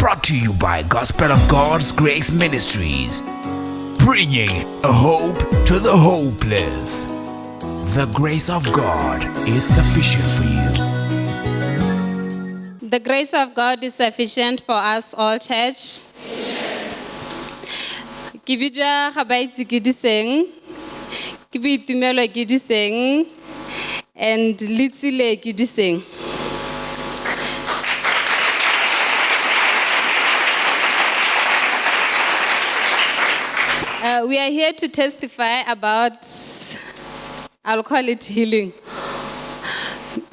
Brought to you by Gospel of God's Grace Ministries, bringing a hope to the hopeless. The grace of God is sufficient for you. The grace of God is sufficient for us all, church. Ke bidwa ga baitse Kediseng, ke boitumelo Kediseng, and Litsile Kediseng. We are here to testify about, I'll call it healing.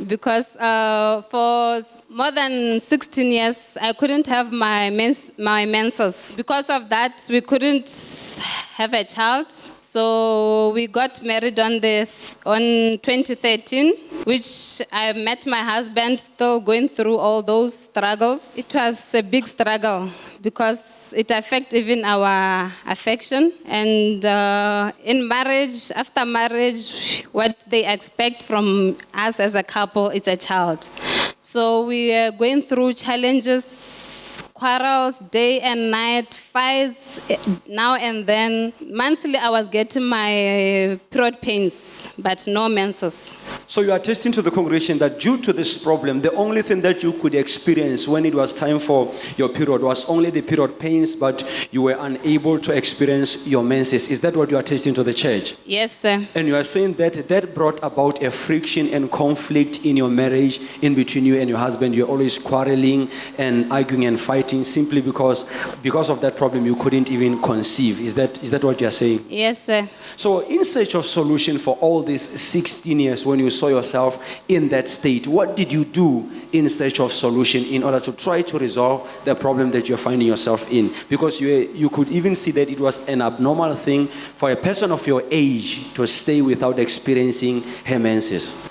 Because for more than 16 years, I couldn't have my menses. Because of that, we couldn't have a child. So we got married on 2013, which I met my husband still going through all those struggles. It was a big struggle because it affects even our affection. And in marriage, after marriage, what they expect from us as a couple is a child. So we are going through challenges, quarrels, day and night, fights, now and then. Monthly, I was getting my period pains, but no menses. So you are attesting to the congregation that due to this problem, the only thing that you could experience when it was time for your period was only the period pains, but you were unable to experience your menses. Is that what you are attesting to the church? Yes, sir. And you are saying that brought about a friction and conflict in your marriage, in between you and your husband. You're always quarreling and arguing and fighting simply because of that problem you couldn't even conceive. Is that what you are saying? Yes, sir. So in search of solution for all these 16 years when you saw yourself in that state, what did you do in search of solution in order to try to resolve the problem that you're finding yourself in? Because you could even see that it was an abnormal thing for a person of your age to stay without experiencing her menses.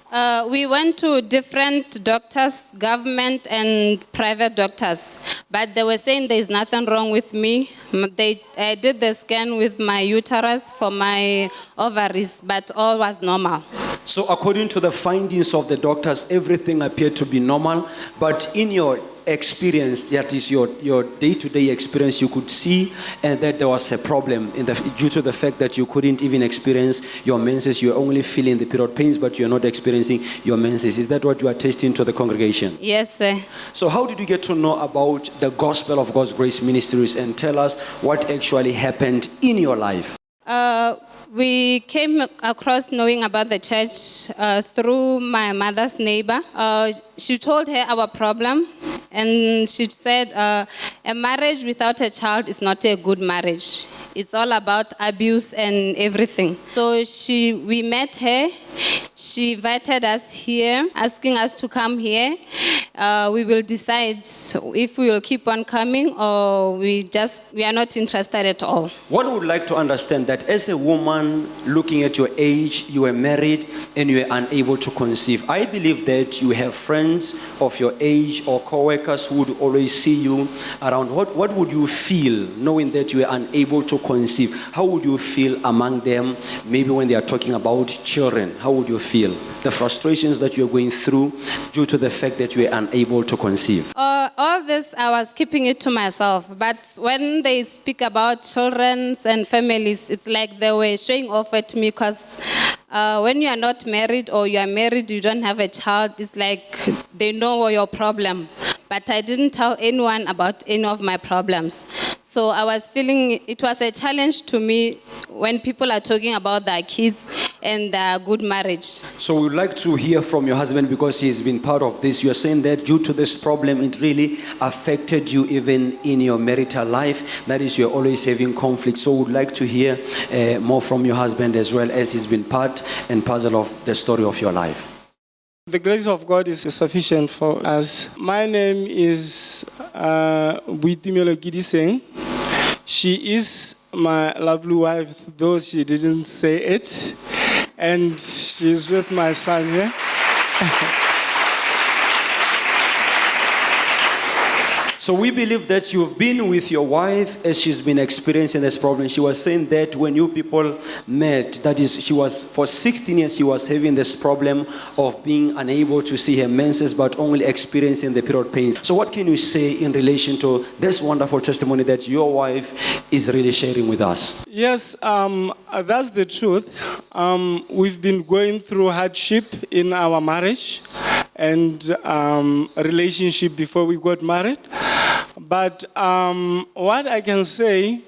We went to different doctors, government and private doctors, but they were saying there's nothing wrong with me. I did the scan with my uterus for my ovaries, but all was normal. So according to the findings of the doctors, everything appeared to be normal, but in your experience, that is your day-to-day experience, you could see that there was a problem due to the fact that you couldn't even experience your menses. You're only feeling the period pains, but you're not experiencing your menses. Is that what you are testing to the congregation? Yes, sir. So how did you get to know about the Gospel of God's Grace Ministries, and tell us what actually happened in your life? We came across knowing about the church through my mother's neighbor. She told her our problem, and she said a marriage without a child is not a good marriage. It's all about abuse and everything. So we met her. She invited us here, asking us to come here. We will decide if we will keep on coming or we are not interested at all. One would like to understand that as a woman looking at your age, you were married and you were unable to conceive. I believe that you have friends of your age or co-workers who would always see you around. What would you feel knowing that you were unable to conceive? How would you feel among them, maybe when they are talking about children? How would you feel? The frustrations that you're going through due to the fact that you were unable to conceive. All this, I was keeping it to myself. But when they speak about children and families, it's like they were showing off at me because when you are not married or you are married, you don't have a child, it's like they know your problem. But I didn't tell anyone about any of my problems. So I was feeling it was a challenge to me when people are talking about their kids and their good marriage. So we would like to hear from your husband because he's been part of this. You're saying that due to this problem, it really affected you even in your marital life. That is, you're always having conflict. So we'd like to hear more from your husband as well, as he's been part and parcel of the story of your life. The grace of God is sufficient for us. My name is Kediseng. She is my lovely wife, though she didn't say it. And she's with my son here. So we believe that you've been with your wife as she's been experiencing this problem. She was saying that when you people met, that is, she was for 16 years she was having this problem of being unable to see her menses, but only experiencing the period pains. So what can you say in relation to this wonderful testimony that your wife is really sharing with us? Yes, that's the truth. We've been going through hardship in our marriage and relationship before we got married. But what I can say,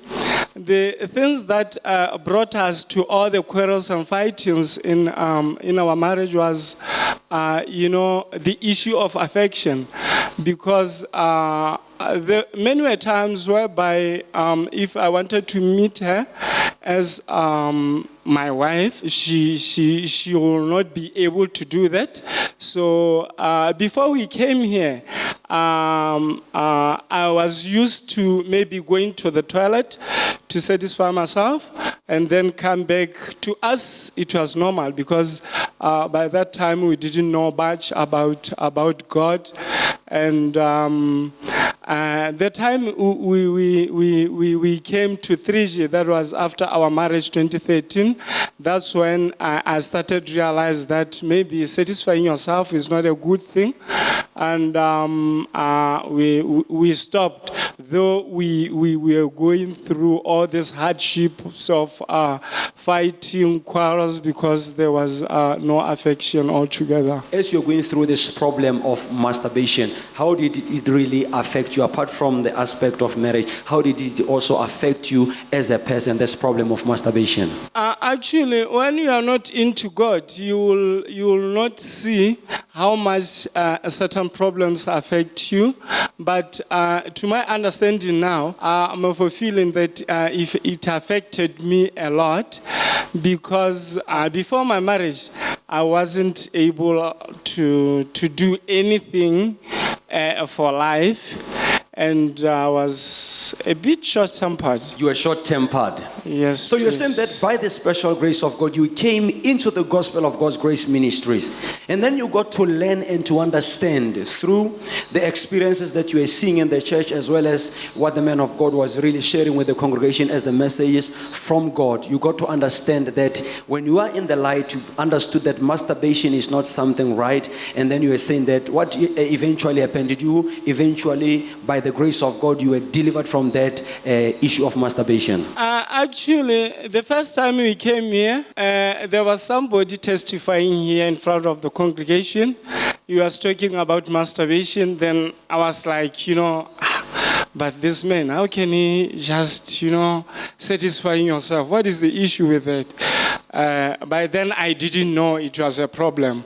the things that brought us to all the quarrels and fightings in our marriage was, the issue of affection. Because there many were times whereby if I wanted to meet her as my wife, she will not be able to do that. So before we came here, I was used to maybe going to the toilet to satisfy myself and then come back. To us, it was normal because by that time we didn't know much about God. And the time we came to 3G, that was after our marriage 2013, that's when I started to realize that maybe satisfying yourself is not a good thing. And we stopped, though we were going through all these hardships of fighting, quarrels, because there was no affection altogether. As you're going through this problem of masturbation, how did it really affect you, apart from the aspect of marriage? How did it also affect you as a person, this problem of masturbation? Actually, when you are not into God, you will not see how much certain problems affect you. But to my understanding now, I'm of a feeling that if it affected me a lot, because before my marriage, I wasn't able to do anything for life. And I was a bit short-tempered. You were short-tempered. Yes. So you're saying that by the special grace of God, you came into the gospel of God's Grace Ministries. And then you got to learn and to understand through the experiences that you were seeing in the church, as well as what the man of God was really sharing with the congregation as the messages from God. You got to understand that when you are in the light, you understood that masturbation is not something right. And then you were saying that what eventually happened, did you eventually, by the grace of God, you were delivered from that issue of masturbation? Actually, the first time we came here, there was somebody testifying here in front of the congregation. He was talking about masturbation. Then I was like, but this man, how can he just, satisfying yourself? What is the issue with it? By then, I didn't know it was a problem.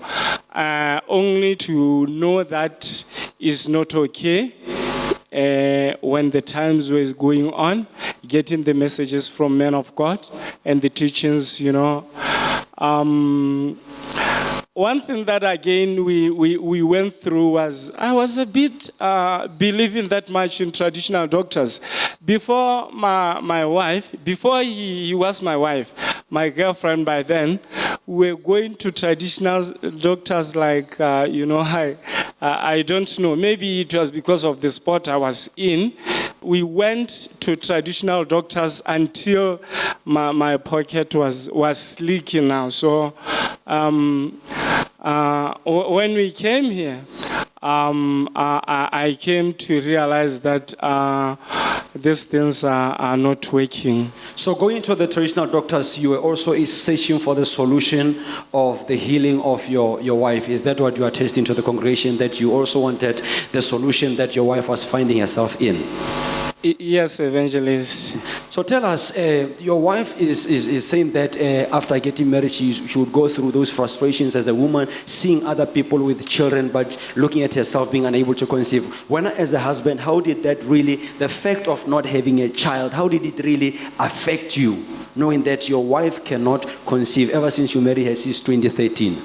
Only to know that is not okay. When the times was going on, getting the messages from men of God and the teachings, One thing that again we went through was, I was a bit believing that much in traditional doctors. Before my wife, before he was my wife, my girlfriend by then, we were going to traditional doctors like, I don't know, maybe it was because of the sport I was in. We went to traditional doctors until my pocket was leaking now. So when we came here, I came to realize that these things are not working. So going to the traditional doctors, you were also searching for the solution of the healing of your wife. Is that what you are testing to the congregation, that you also wanted the solution that your wife was finding herself in? Yes, evangelist. So tell us, your wife is saying that after getting married, she would go through those frustrations as a woman, seeing other people with children, but looking at herself being unable to conceive. When as a husband, how did that really, the fact of not having a child, how did it really affect you, knowing that your wife cannot conceive ever since you married her since 2013?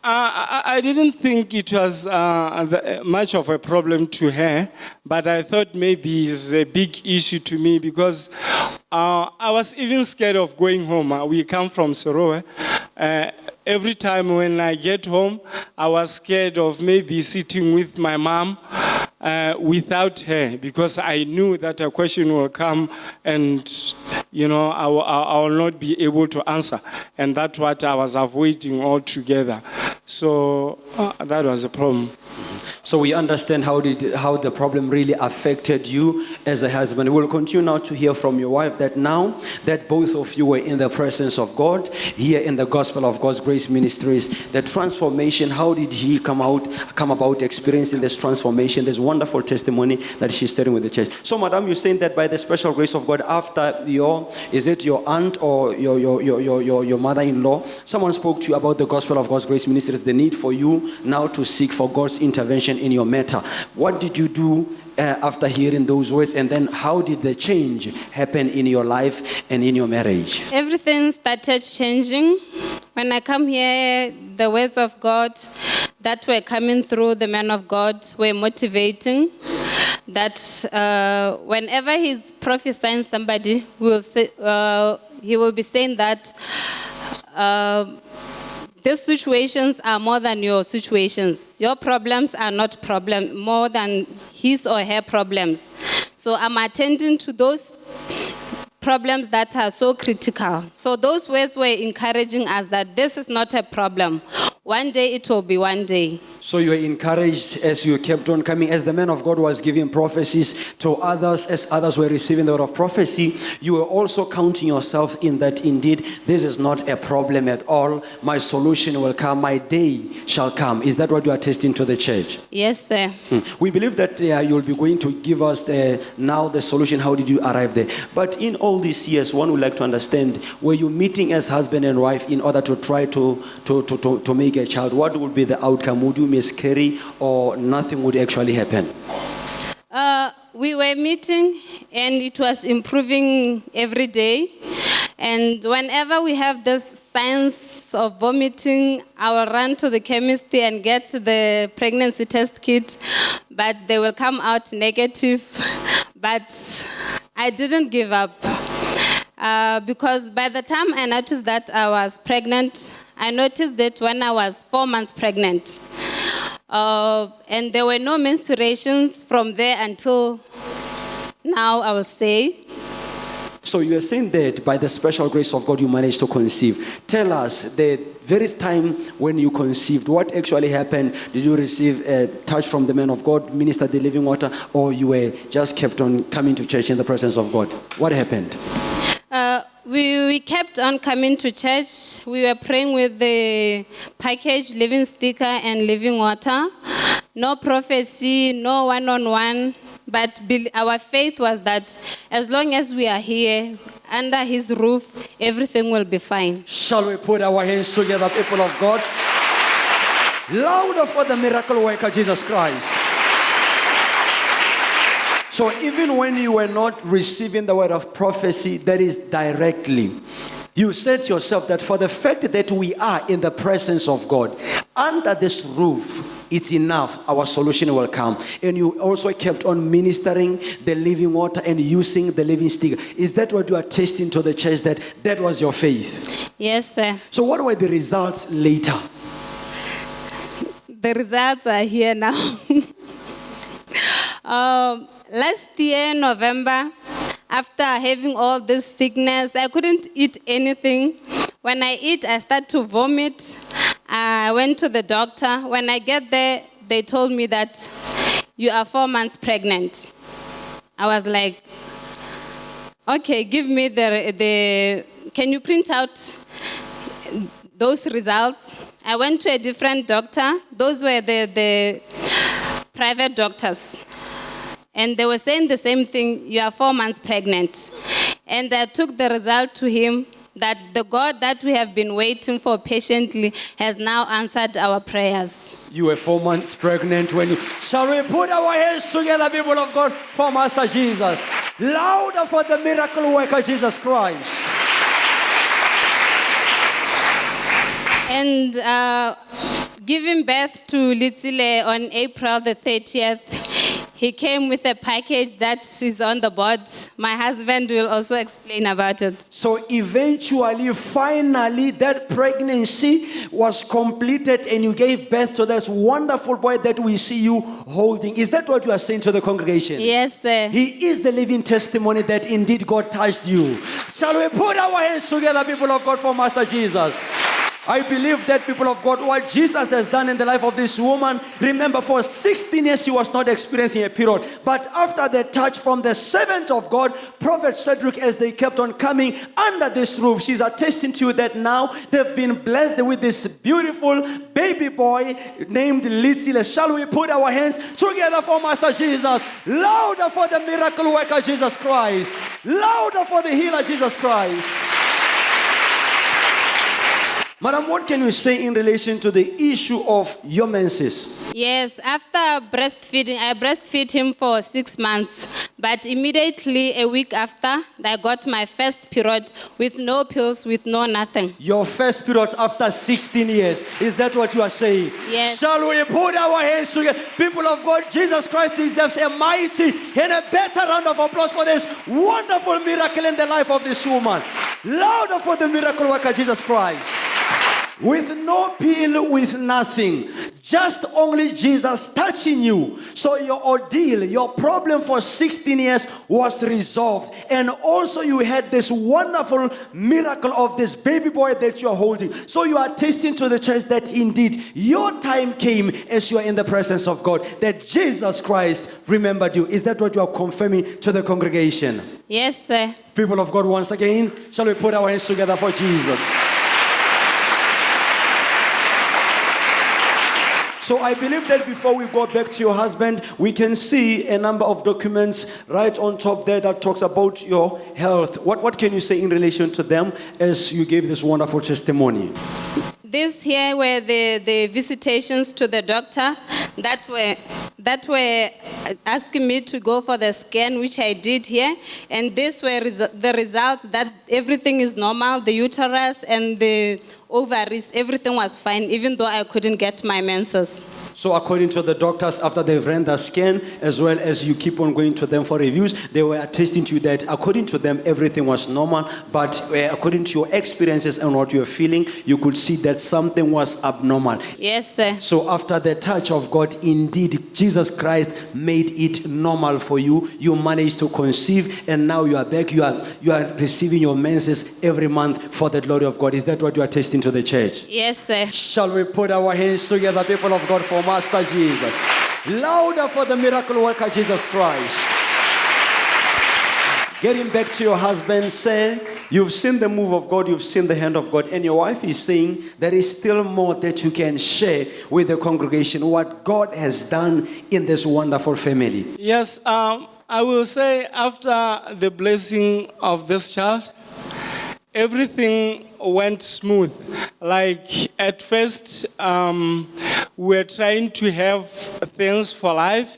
I didn't think it was much of a problem to her, but I thought maybe it's a big issue to me because I was even scared of going home. We come from Sorowe. Every time when I get home, I was scared of maybe sitting with my mom without her, because I knew that a question will come and, I will not be able to answer. And that's what I was avoiding altogether. So that was a problem. So we understand how the problem really affected you as a husband. We'll continue now to hear from your wife that now that both of you were in the presence of God, here in the Gospel of God's Grace Ministries, the transformation, how did he come about experiencing this transformation? There's wonderful testimony that she's sharing with the church. So, madam, you're saying that by the special grace of God, after is it your aunt or your mother-in-law, someone spoke to you about the Gospel of God's Grace Ministries, the need for you now to seek for God's intervention in your matter. What did you do after hearing those words, and then how did the change happen in your life and in your marriage? Everything started changing. When I come here, the words of God that were coming through the man of God were motivating. That whenever he's prophesying somebody, he will be saying that these situations are more than your situations. Your problems are not more than his or her problems. So I'm attending to those problems that are so critical. So those words were encouraging us that this is not a problem. One day it will be one day. So you were encouraged as you kept on coming, as the man of God was giving prophecies to others, as others were receiving the word of prophecy, you were also counting yourself in that indeed this is not a problem at all. My solution will come, my day shall come. Is that what you are testing to the church? Yes, sir. We believe that you will be going to give us now the solution. How did you arrive there? But in all these years, one would like to understand, were you meeting as husband and wife in order to try to make a child? What would be the outcome? Would you miscarry, or nothing would actually happen? We were meeting and it was improving every day. And whenever we have the signs of vomiting, I will run to the chemist and get the pregnancy test kit, but they will come out negative. But I didn't give up. Because by the time I noticed that I was pregnant, I noticed that when I was 4 months pregnant. And there were no menstruations from there until now, I will say. So you are saying that by the special grace of God, you managed to conceive. Tell us, the very time when you conceived, what actually happened? Did you receive a touch from the man of God, minister the living water, or you were just kept on coming to church in the presence of God? What happened? We kept on coming to church. We were praying with the package, living sticker and living water. No prophecy, no one-on-one. But our faith was that as long as we are here, under his roof, everything will be fine. Shall we put our hands together, people of God? Louder for the miracle worker, Jesus Christ. So even when you were not receiving the word of prophecy, that is directly, you said to yourself that for the fact that we are in the presence of God, under this roof, it's enough, our solution will come. And you also kept on ministering the living water and using the living sticker. Is that what you are testing to the church, that was your faith? Yes, sir. So what were the results later? The results are here now. Last year, November, after having all this sickness, I couldn't eat anything. When I eat, I start to vomit. I went to the doctor. When I get there, they told me that you are 4 months pregnant. I was like, okay, give me can you print out those results? I went to a different doctor. Those were the private doctors. And they were saying the same thing, you are 4 months pregnant. And I took the result to him that the God that we have been waiting for patiently has now answered our prayers. You were 4 months pregnant when you... Shall we put our hands together, people of God, for Master Jesus? Louder for the miracle worker, Jesus Christ. And giving birth to Litsile on April the 30th, He came with a package that is on the board. My husband will also explain about it. So eventually, finally, that pregnancy was completed and you gave birth to this wonderful boy that we see you holding. Is that what you are saying to the congregation? Yes, sir. He is the living testimony that indeed God touched you. Shall we put our hands together, people of God, for Master Jesus? I believe that, people of God, what Jesus has done in the life of this woman, remember, for 16 years she was not experiencing a period. But after the touch from the servant of God, Prophet Cedric, as they kept on coming under this roof, she's attesting to you that now they've been blessed with this beautiful baby boy named Litsile. Shall we put our hands together for Master Jesus? Louder for the miracle worker, Jesus Christ. Louder for the healer, Jesus Christ. Madam, what can you say in relation to the issue of your menses? Yes, after breastfeeding, I breastfed him for 6 months. But immediately, a week after, I got my first period with no pills, with no nothing. Your first period after 16 years. Is that what you are saying? Yes. Shall we put our hands together? People of God, Jesus Christ deserves a mighty and a better round of applause for this wonderful miracle in the life of this woman. Louder for the miracle worker, Jesus Christ. With no pill, with nothing. Just only Jesus touching you. So your ordeal, your problem for 16 years was resolved. And also you had this wonderful miracle of this baby boy that you are holding. So you are tasting to the church that indeed your time came as you are in the presence of God. That Jesus Christ remembered you. Is that what you are confirming to the congregation? Yes, sir. People of God, once again, shall we put our hands together for Jesus? So I believe that before we go back to your husband, we can see a number of documents right on top there that talks about your health. What can you say in relation to them as you gave this wonderful testimony? This here were the visitations to the doctor that were asking me to go for the scan, which I did here. And these were the results that everything is normal, the uterus and the ovaries, everything was fine, even though I couldn't get my menses. So according to the doctors, after they've ran the scan, as well as you keep on going to them for reviews, they were attesting to you that according to them, everything was normal. But according to your experiences and what you were feeling, you could see that something was abnormal. Yes, sir. So after the touch of God, indeed, Jesus Christ made it normal for you. You managed to conceive, and now you are back. You are receiving your menses every month for the glory of God. Is that what you are testing to the church? Yes, sir. Shall we put our hands together, people of God, for Master Jesus? Louder for the miracle worker, Jesus Christ. Getting back to your husband, say, you've seen the move of God, you've seen the hand of God, and your wife is saying there is still more that you can share with the congregation, what God has done in this wonderful family. Yes, I will say after the blessing of this child, everything went smooth. Like at first, we were trying to have things for life.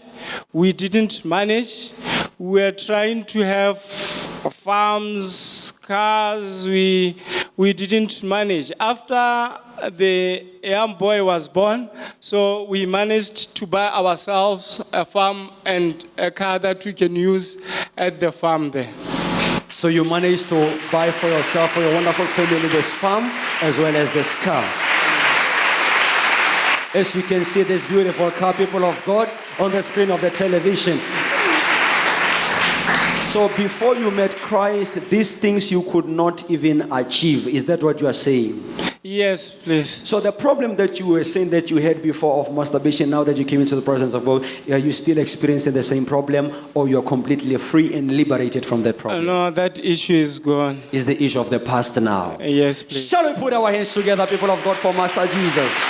We didn't manage. We were trying to have farms, cars. We didn't manage. After the young boy was born, so we managed to buy ourselves a farm and a car that we can use at the farm there. So you managed to buy for yourself, for your wonderful family, this farm as well as this car. As you can see this beautiful car, people of God, on the screen of the television. So before you met Christ, these things you could not even achieve. Is that what you are saying? Yes, please. So the problem that you were saying that you had before of masturbation, now that you came into the presence of God, are you still experiencing the same problem, or you're completely free and liberated from that problem? No, that issue is gone. Is the issue of the past now? Yes, please. Shall we put our hands together, people of God, for Master Jesus?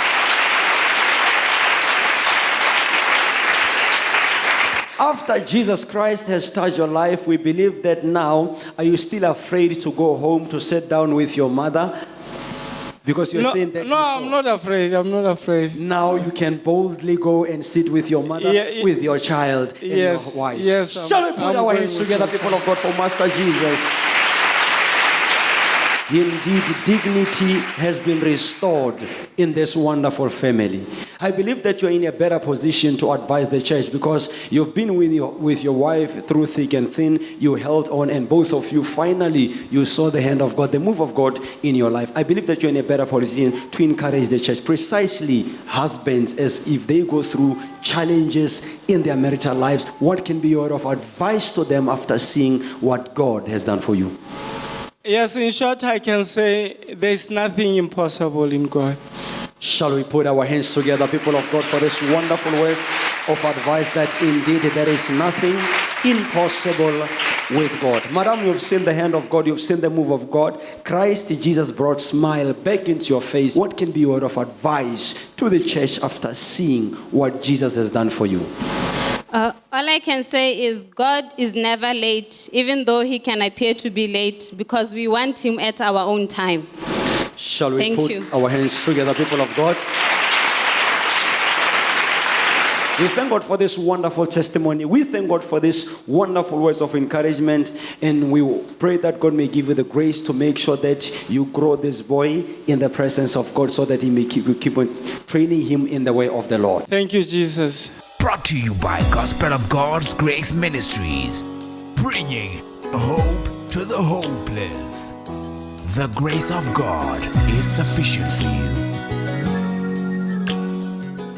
After Jesus Christ has touched your life, we believe that now, are you still afraid to go home to sit down with your mother? Because you're saying that. No, I'm not afraid. I'm not afraid. Now you can boldly go and sit with your mother, with your child, and your wife. Yes. Shall we put our hands together, people of God, for Master Jesus? Indeed, dignity has been restored in this wonderful family. I believe that you're in a better position to advise the church because you've been with your wife through thick and thin. You held on, and both of you finally you saw the hand of God, the move of God in your life. I believe that you're in a better position to encourage the church, precisely husbands, as if they go through challenges in their marital lives. What can be your word of advice to them after seeing what God has done for you? Yes, in short, I can say there's nothing impossible in God. Shall we put our hands together, people of God, for this wonderful word of advice that indeed there is nothing impossible with God. Madam, you've seen the hand of God, you've seen the move of God. Christ Jesus brought smile back into your face. What can be your word of advice to the church after seeing what Jesus has done for you? All I can say is God is never late, even though he can appear to be late, because we want him at our own time. Shall we Thank put you. our hands together, people of God? We thank God for this wonderful testimony. We thank God for this wonderful words of encouragement. And we pray that God may give you the grace to make sure that you grow this boy in the presence of God so that he may keep on training him in the way of the Lord. Thank you, Jesus. Brought to you by Gospel of God's Grace Ministries, bringing hope to the hopeless. The grace of God is sufficient for you.